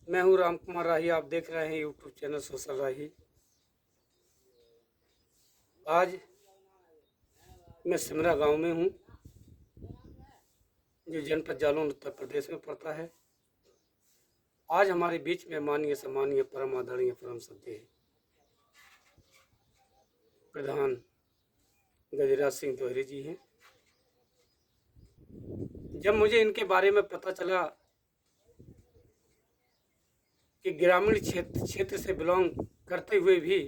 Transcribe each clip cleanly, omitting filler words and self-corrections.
मैं हूँ राम कुमार राही। आप देख रहे हैं यूट्यूब चैनल सोशल राही। आज मैं सिमरा गांव में हूँ, जो जनपद जालौन उत्तर प्रदेश में पड़ता है। आज हमारे बीच में माननीय सम्मानीय परम आदरणीय परम श्रद्धेय प्रधान गजराज सिंह दोहरे जी हैं। जब मुझे इनके बारे में पता चला कि ग्रामीण क्षेत्र से बिलोंग करते हुए भी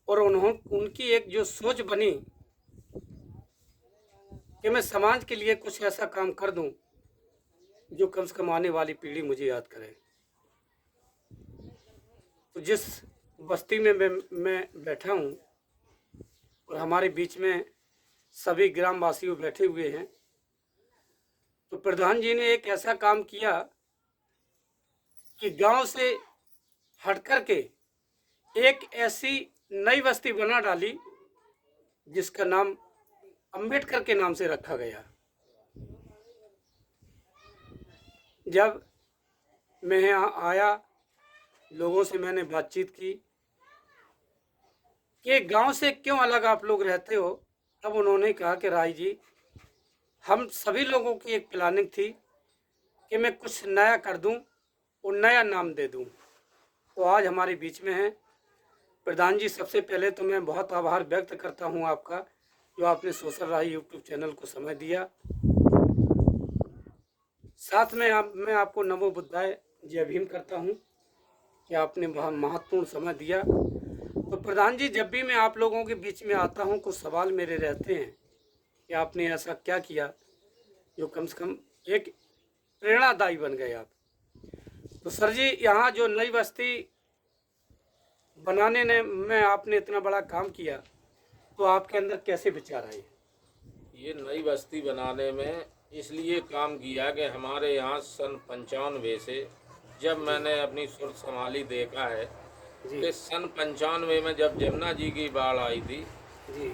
और उनकी एक जो सोच बनी कि मैं समाज के लिए कुछ ऐसा काम कर दूं जो कम से कम आने वाली पीढ़ी मुझे याद करे। तो जिस बस्ती में मैं बैठा हूं और हमारे बीच में सभी ग्रामवासी बैठे हुए हैं, तो प्रधान जी ने एक ऐसा काम किया कि गांव से हट कर के एक ऐसी नई बस्ती बना डाली जिसका नाम अंबेडकर के नाम से रखा गया। जब मैं यहाँ आया, लोगों से मैंने बातचीत की कि गांव से क्यों अलग आप लोग रहते हो, तब उन्होंने कहा कि राय जी, हम सभी लोगों की एक प्लानिंग थी कि मैं कुछ नया कर दूं और नया नाम दे दूं। तो आज हमारे बीच में हैं प्रधान जी। सबसे पहले तो मैं बहुत आभार व्यक्त करता हूं आपका, जो आपने सोशल राही यूट्यूब चैनल को समय दिया। साथ में मैं आपको नमो बुद्धाय जय भीम करता हूं कि आपने बहुत महत्वपूर्ण समय दिया। तो प्रधान जी, जब भी मैं आप लोगों के बीच में आता हूं, कुछ सवाल मेरे रहते हैं कि आपने ऐसा क्या किया जो कम से कम एक प्रेरणादायी बन गए आप। तो सर जी, यहाँ जो नई बस्ती बनाने में आपने इतना बड़ा काम किया, तो आपके अंदर कैसे विचार आए? ये नई बस्ती बनाने में इसलिए काम किया कि हमारे यहाँ सन 95 से जब मैंने अपनी सुर्ख संभाली देखा है कि सन 95 में जब जमुना जी की बाढ़ आई थी, जी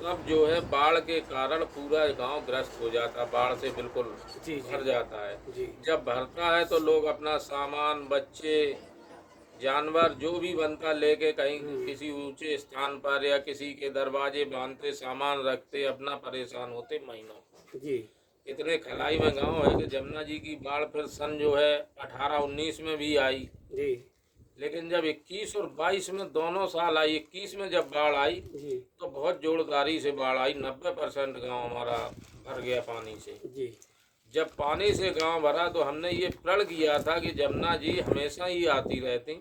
तब जो है बाढ़ के कारण पूरा गांव ग्रस्त हो जाता, बाढ़ से बिल्कुल जी भर जाता है। जी जब भरता है तो लोग अपना सामान, बच्चे, जानवर जो भी बनता लेके कहीं किसी ऊंचे स्थान पर या किसी के दरवाजे बांधते, सामान रखते, अपना परेशान होते महीनों। जी इतने खलाई में गांव है कि जमुना जी की बाढ़ फिर सन जो है 18-19 में भी आई, जी लेकिन जब 21 और 22 में दोनों साल आई, 21 में जब बाढ़ आई जी तो बहुत जोरदारी से बाढ़ आई। 90% गांव हमारा भर गया पानी से। जी जब पानी से गांव भरा तो हमने ये प्रण किया था कि जमुना जी हमेशा ही आती रहती,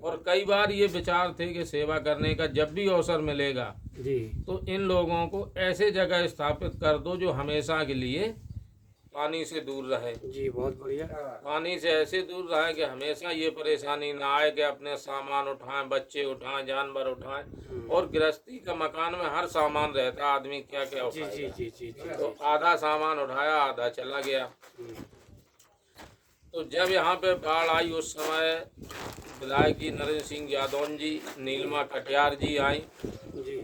और कई बार ये विचार थे कि सेवा करने का जब भी अवसर मिलेगा जी तो इन लोगों को ऐसे जगह स्थापित कर दो जो हमेशा के लिए पानी से दूर रहे। जी बहुत बढ़िया। पानी से ऐसे दूर रहे कि हमेशा ये परेशानी ना आए कि अपने सामान उठाएं, बच्चे उठाएं, जानवर उठाएं। और गृहस्थी का मकान में हर सामान रहता, आदमी क्या क्या जी जी उठाएगा। जी जी जी तो आधा सामान उठाया, आधा चला गया। तो जब यहाँ पे बाढ़ आई उस समय विधायक जी नरेंद्र सिंह यादव जी, नीलमा कटियार जी आई। जी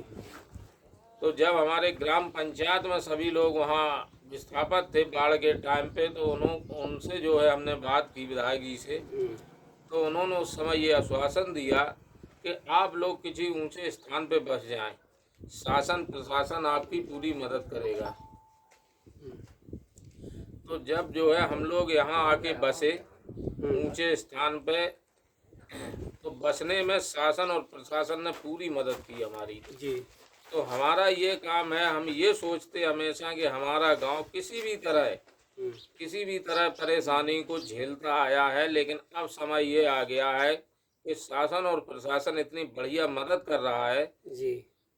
तो जब हमारे ग्राम पंचायत में सभी लोग वहाँ विस्थापित थे बाढ़ के टाइम पे, तो उनसे जो है हमने बात की विधायक जी से। तो उन्होंने उस समय ये आश्वासन दिया कि आप लोग किसी ऊंचे स्थान पे बस जाएं, शासन प्रशासन आपकी पूरी मदद करेगा। तो जब जो है हम लोग यहाँ आके बसे ऊंचे स्थान पे, तो बसने में शासन और प्रशासन ने पूरी मदद की हमारी। जी तो हमारा ये काम है, हम ये सोचते हमेशा कि हमारा गांव किसी भी तरह परेशानी को झेलता आया है, लेकिन अब समय ये आ गया है कि शासन और प्रशासन इतनी बढ़िया मदद कर रहा है जी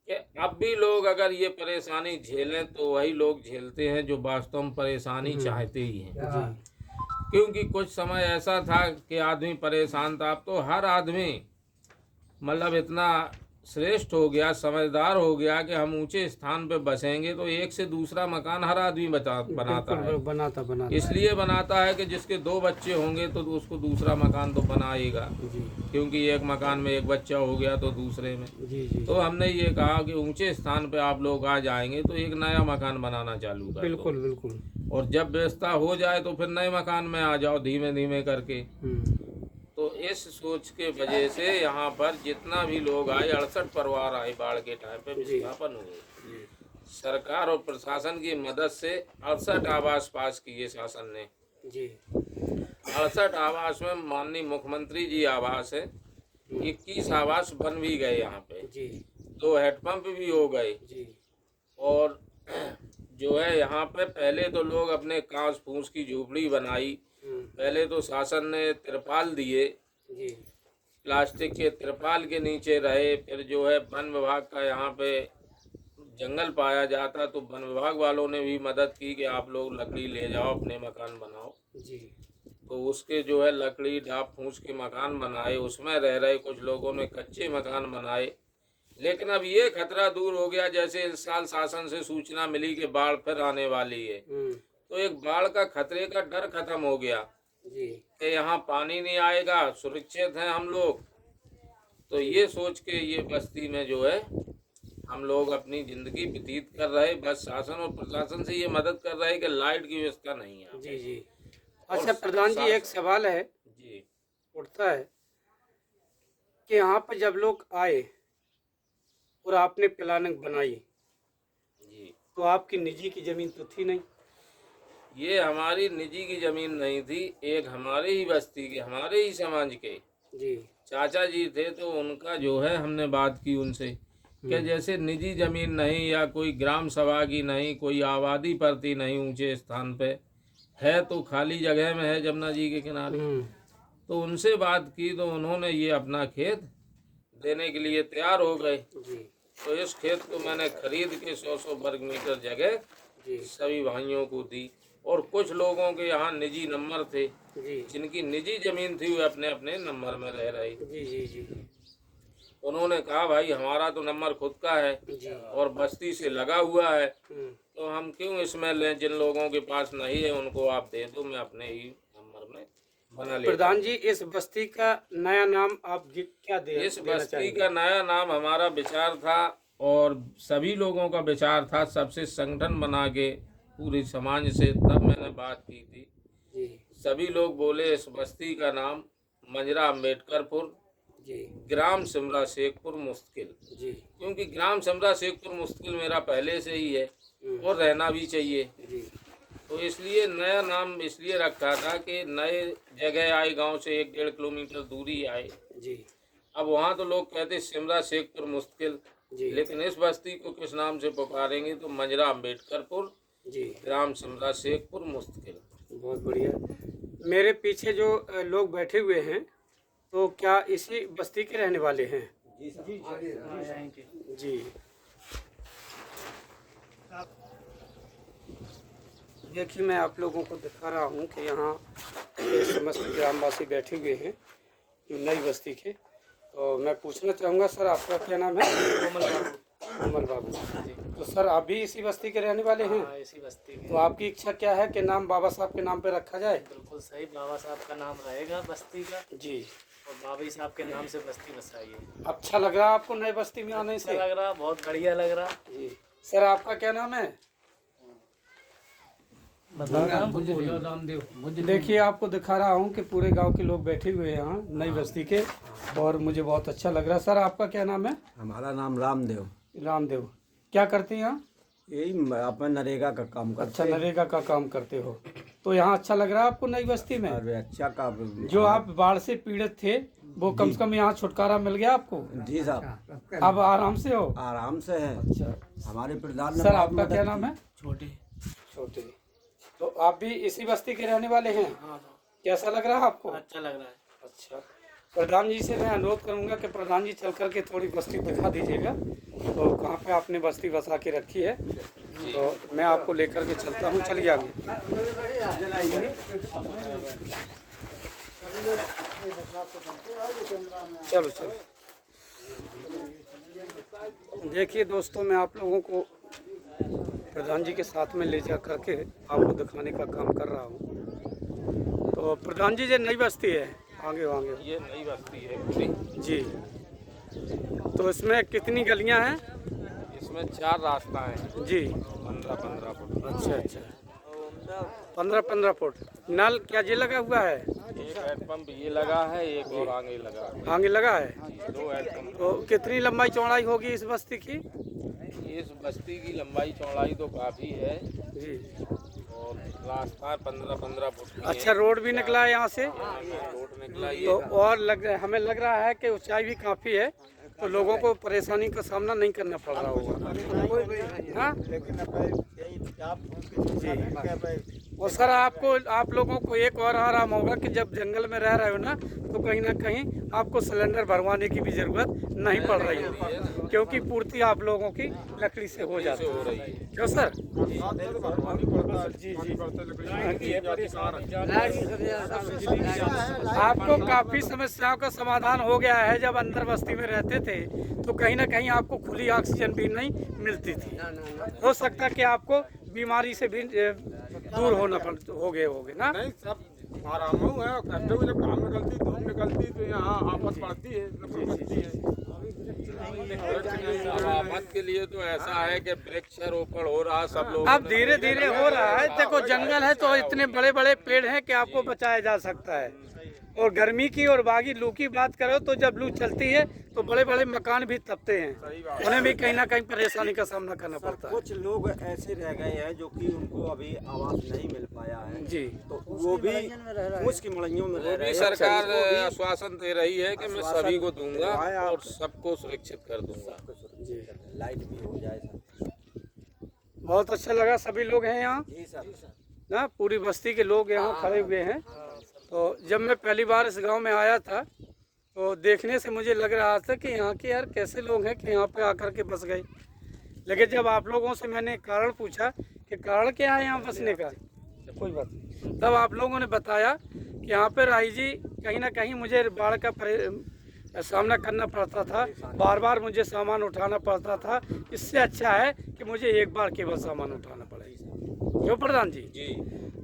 कि अब भी लोग अगर ये परेशानी झेलें तो वही लोग झेलते हैं जो वास्तव में परेशानी चाहते ही हैं। जी क्योंकि कुछ समय ऐसा था कि आदमी परेशान था, अब तो हर आदमी मतलब इतना श्रेष्ठ हो गया, समझदार हो गया कि हम ऊंचे स्थान पे बसेंगे तो एक से दूसरा मकान हर आदमी बनाता है। बनाता इसलिए बनाता है कि जिसके 2 बच्चे होंगे तो उसको दूसरा मकान तो बनाएगा, जी क्योंकि एक मकान में एक बच्चा हो गया तो दूसरे में। जी जी तो हमने ये कहा कि ऊंचे स्थान पे आप लोग आ जाएंगे तो एक नया मकान बनाना चालू कर दो। बिल्कुल बिल्कुल। और जब व्यवस्था हो जाए तो फिर नए मकान में आ जाओ धीमे धीमे करके। तो इस सोच के वजह से यहाँ पर जितना भी लोग आए, 68 परिवार आए बाढ़ के टाइम पे विस्थापन हुए। सरकार और प्रशासन की मदद से 68 आवास पास किए शासन ने जी। 68 आवास में माननीय मुख्यमंत्री जी आवास है, 21 आवास बन भी गए यहाँ पे जी। 2 हेडपंप भी हो गए। जी। और जो है यहाँ पे पहले तो लोग अपने कांस फूस की झोपड़ी बनाई, पहले तो शासन ने तिरपाल दिए, जी। प्लास्टिक के तिरपाल के नीचे रहे। फिर जो है वन विभाग का यहाँ पे जंगल पाया जाता तो वन विभाग वालों ने भी मदद की कि आप लोग लकड़ी ले जाओ अपने मकान बनाओ। जी। तो उसके जो है लकड़ी ढाप फूस के मकान बनाए, उसमें रह रहे। कुछ लोगों ने कच्चे मकान बनाए। लेकिन अब ये खतरा दूर हो गया, जैसे इस साल शासन से सूचना मिली कि बाढ़ फिर आने वाली है, तो एक बाढ़ का खतरे का डर खत्म हो गया जी। कि यहाँ पानी नहीं आएगा, सुरक्षित हैं हम लोग। तो ये सोच के ये बस्ती में जो है हम लोग अपनी जिंदगी व्यतीत कर रहे। बस शासन और प्रशासन से ये मदद कर रहे कि लाइट की व्यवस्था नहीं है। जी। जी। अच्छा प्रधान जी, एक सवाल है जी उठता है कि यहाँ पर जब लोग आए और आपने प्लानिंग बनाई जी, तो आपकी निजी की जमीन तो थी नहीं? ये हमारी निजी की जमीन नहीं थी, एक हमारे ही बस्ती के, हमारे ही समाज के जी। चाचा जी थे। तो उनका जो है हमने बात की उनसे कि जैसे निजी जमीन नहीं या कोई ग्राम सभा की नहीं, कोई आबादी पड़ती नहीं ऊंचे स्थान पे है, तो खाली जगह में है जमुना जी के किनारे। तो उनसे बात की तो उन्होंने ये अपना खेत देने के लिए तैयार हो गए। जी। तो इस खेत को मैंने खरीद के 100 वर्ग मीटर जगह जी। सभी भाइयों को दी। और कुछ लोगों के यहाँ निजी नंबर थे, जी। जिनकी निजी जमीन थी, वे अपने अपने नंबर में रह रहे। जी। जी। जी। उन्होंने कहा भाई हमारा तो नंबर खुद का है जी। और बस्ती से लगा हुआ है, तो हम क्यों इसमें लें। जिन लोगों के पास नहीं है उनको आप दे दो, मैं अपने ही नंबर में बना लेता। प्रधान जी, इस बस्ती का नया नाम आप क्या इस बस्ती का नया नाम हमारा विचार था और सभी लोगों का विचार था, सबसे संगठन बना के पूरे समाज से तब मैंने बात की थी। जी। सभी लोग बोले इस बस्ती का नाम मंजरा अम्बेडकरपुर, जी। ग्राम सिमरा शेखपुर मुश्किल। जी। क्योंकि ग्राम सिमरा शेखपुर मुश्किल मेरा पहले से ही है और रहना भी चाहिए। जी। तो इसलिए नया नाम इसलिए रखा था कि नए जगह आए, गांव से 1-1.5 किलोमीटर दूरी आए। जी। अब वहाँ तो लोग कहते सिमरा शेखपुर मुश्किल, जी। लेकिन इस बस्ती को किस नाम से पुकारेंगे, तो मंजरा अम्बेडकरपुर, जी। ग्राम सिमरा शेखपुर मुश्किल। बहुत बढ़िया। मेरे पीछे जो लोग बैठे हुए हैं, तो क्या इसी बस्ती के रहने वाले हैं? जी जी। देखिए, मैं आप लोगों को दिखा रहा हूँ कि यहाँ ये समस्त ग्रामवासी बैठे हुए हैं जो नई बस्ती के। तो मैं पूछना चाहूँगा, सर आपका क्या नाम है? कोमल बाबू। तो सर आप भी इसी बस्ती के रहने वाले हैं? हाँ, इसी बस्ती के। तो आपकी इच्छा क्या है कि नाम बाबा साहब के नाम पे रखा जाए? बिल्कुल सही, बाबा साहब का नाम रहेगा बस्ती का जी। और बाबा साहब के नाम से बस्ती बसाई है। अच्छा लग रहा है आपको नई बस्ती में आने अच्छा से? लग रहा, बहुत बढ़िया लग रहा। जी। सर आपका क्या नाम है? देखिए, आपको दिखा रहा हूँ कि पूरे गांव के लोग बैठे हुए हैं यहाँ नई बस्ती के, और मुझे बहुत अच्छा लग रहा है। सर आपका क्या नाम है? हमारा नाम रामदेव। रामदेव। क्या करते हैं यहाँ? यही अपन नरेगा का काम करते अच्छा, नरेगा का काम करते हो। तो यहाँ अच्छा लग रहा है आपको नई बस्ती में? अरे अच्छा काम। जो आप बाढ़ से पीड़ित थे, वो कम से कम यहाँ छुटकारा मिल गया आपको? जी साहब, अब आराम से हो? आराम से है। अच्छा। हमारे प्रधान ने सर बहुत आपका मदद क्या की। नाम है? छोटे। छोटे। तो आप भी इसी बस्ती के रहने वाले हैं? हाँ, कैसा लग रहा है आपको? अच्छा लग रहा है। अच्छा। प्रधान जी से मैं अनुरोध करूंगा कि प्रधान जी चल करके थोड़ी बस्ती दिखा दीजिएगा, तो कहाँ पे आपने बस्ती बसा के रखी है, तो मैं आपको लेकर के चलता हूँ। चलिए आगे। चलो चलो। देखिए दोस्तों, मैं आप लोगों को प्रधान जी के साथ में ले जा करके आपको दिखाने का काम कर रहा हूँ। तो प्रधान जी, ये नई बस्ती है, आगे आगे। ये नई बस्ती है पूरी जी। तो इसमें कितनी गलियां हैं? इसमें 4 रास्ता है जी। 15-15 फुट। अच्छा अच्छा। 15-15 फुट। नल क्या जी लगा हुआ है? एक हैंडपंप ये लगा है, एक और आगे लगा है। आगे लगा है। 2 हैंडपंप। तो कितनी लंबाई चौड़ाई होगी इस बस्ती की? इस बस्ती की लंबाई चौड़ाई तो काफी है जी। और रास्ता 15-15 फुट की अच्छा, रोड भी निकला है यहाँ से? है। रोड निकला ये तो और हमें लग रहा है कि ऊंचाई भी काफ़ी है, तो लोगों को परेशानी का सामना नहीं करना पड़ रहा होगा। हाँ जी। और सर आप लोगों को एक और आराम होगा कि जब जंगल में रह रहे हो ना, तो कहीं ना कहीं आपको सिलेंडर भरवाने की भी जरूरत नहीं पड़ रही है, क्योंकि पूर्ति आप लोगों की लकड़ी से हो जाती हो रही है। है। क्यों सर? आपको काफी समस्याओं का समाधान हो गया है। जब अंदर बस्ती में रहते थे तो कहीं ना कहीं आपको खुली ऑक्सीजन भी नहीं मिलती थी। हो सकता है कि आपको बीमारी से भी दूर हो गए होगे ना? नहीं, सब आराम है। करते हुए जब काम निकलती धूप निकलती तो यहाँ आफत पड़ती है, लगती है। अब आफत के लिए तो ऐसा है कि वृक्षारोपण हो रहा, सब लोग अब धीरे धीरे हो रहा है। देखो, जंगल है तो इतने बड़े बड़े पेड़ हैं कि आपको बचाया जा सकता है। और गर्मी की और बागी लू की बात करो तो जब लू चलती है तो बड़े बड़े मकान भी तपते हैं, उन्हें भी कहीं ना कहीं परेशाानी का सामना करना पड़ता है। कुछ लोग ऐसे रह गए हैं जो कि उनको अभी आवास नहीं मिल पाया है, जी। तो वो भी मुश्किल मड़इयों में रह वो रहे भी हैं। सरकार आश्वासन दे रही है कि मैं सभी को दूंगा और सबको सुरक्षित कर दूंगा। लाइट भी हो जाए सर। बहुत अच्छा लगा, सभी लोग हैं यहाँ जी सर। ना, पूरी बस्ती के लोग यहाँ खड़े हुए हैं। तो जब मैं पहली बार इस गांव में आया था तो देखने से मुझे लग रहा था कि यहाँ के यार कैसे लोग हैं कि यहाँ पे आकर के बस गए। लेकिन जब आप लोगों से मैंने कारण पूछा कि कारण क्या है यहाँ बसने का, कोई बात नहीं, तब आप लोगों ने बताया कि यहाँ पे राही जी कहीं ना कहीं मुझे बाढ़ का सामना करना पड़ता था, बार बार मुझे सामान उठाना पड़ता था। इससे अच्छा है कि मुझे एक बार केवल सामान उठाना पड़ेगा। क्यों प्रधान जी? जी।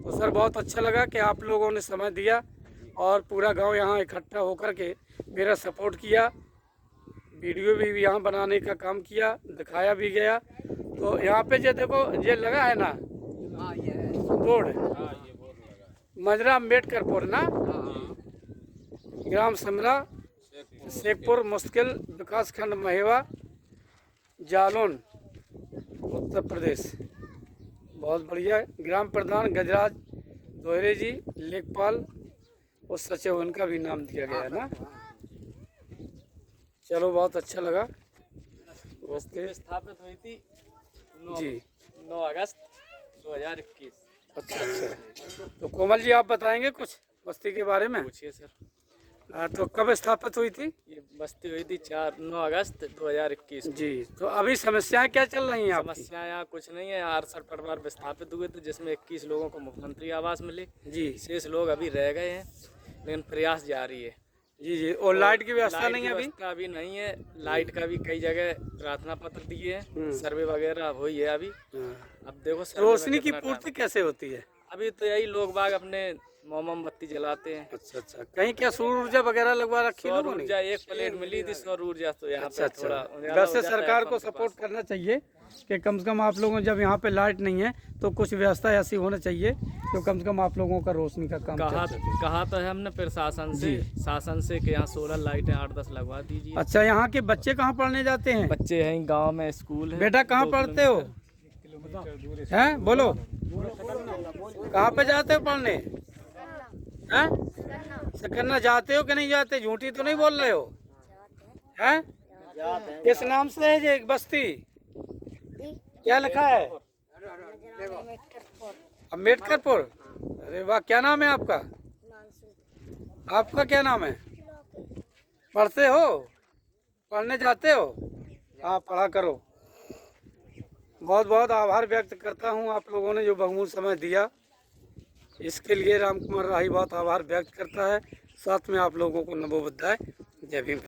तो सर बहुत अच्छा लगा कि आप लोगों ने समय दिया और पूरा गांव यहाँ इकट्ठा होकर के मेरा सपोर्ट किया। वीडियो भी यहाँ बनाने का काम किया, दिखाया भी गया। तो यहाँ पे जो देखो ये लगा है ना बोर्ड, मजरा अम्बेडकरपुर ना, ग्राम समरा, शेखपुर मुश्किल विकास खंड महेवा, जालौन, उत्तर प्रदेश। बहुत बढ़िया। ग्राम प्रधान गजराज दोहरे जी, लेखपाल और सचिव, उनका भी नाम दिया गया है ना। चलो बहुत अच्छा लगा। ओके स्थापित हुई थी जी, 9 अगस्त 2021। अच्छा। तो कोमल जी आप बताएंगे कुछ बस्ती के बारे में? पूछिए सर। तो कब स्थापित हुई थी? ये बस्ती हुई थी 9 अगस्त 2021 को। जी। तो अभी समस्याएं क्या चल रही हैं आपकी? समस्या यहाँ कुछ नहीं है। 68 परिवार विस्थापित हुए थे, जिसमें 21 लोगों को मुख्यमंत्री आवास मिले। जी शेष लोग अभी रह गए हैं, लेकिन प्रयास जारी है। जी जी। और लाइट की व्यवस्था लाइट नहीं की है अभी? व्यवस्था अभी नहीं है। लाइट का भी कई जगह प्रार्थना पत्र दिए हैं, सर्वे वगैरह हुई है अभी। हाँ। अब देखो सर्वे में रोशनी की कितना पूर्ति कैसे होती है? टाइम। अभी तो यही लोग बाग अपने मोमबत्ती जलाते हैं। अच्छा अच्छा। कहीं क्या सौर ऊर्जा वगैरह लगवा रखी है सौर लोगों ने? ऊर्जा एक प्लेट मिली थी, सौर ऊर्जा तो यहाँ अच्छा पे अच्छा। थोड़ा उजाला वैसे हो जाता है सरकार को पंप के सपोर्ट पास। करना चाहिए कि कम से कम आप लोगों, जब यहाँ पे लाइट नहीं है तो कुछ व्यवस्था ऐसी होना चाहिए जो कम से कम आप लोगों का रोशनी का काम कहा चल सके। कहा तो है हमने प्रशासन से, शासन से कि यहाँ सोलर लाइटें 8-10 लगवा दीजिए। अच्छा, यहाँ के बच्चे कहाँ पढ़ने जाते हैं? बच्चे हैं गांव में, स्कूल है। बेटा कहाँ 2 पढ़ते हो? किलोमीटर हैं बोलो, कहाँ पे जाते हो पढ़ने? हैं? सकन्ना जाते हो कि नहीं जाते? झूठी तो नहीं बोल रहे हो? हैं? किस नाम से है ये बस्ती? क्या लिखा है? अम्बेडकरपुर। अरे वाह, क्या नाम है आपका? आपका क्या नाम है? पढ़ते हो? पढ़ने जाते हो? हाँ, पढ़ा करो। बहुत बहुत आभार व्यक्त करता हूँ आप लोगों ने जो बहुमूल्य समय दिया, इसके लिए राम कुमार राही बहुत आभार व्यक्त करता है। साथ में आप लोगों को नमो बुद्धाय, जय भीम।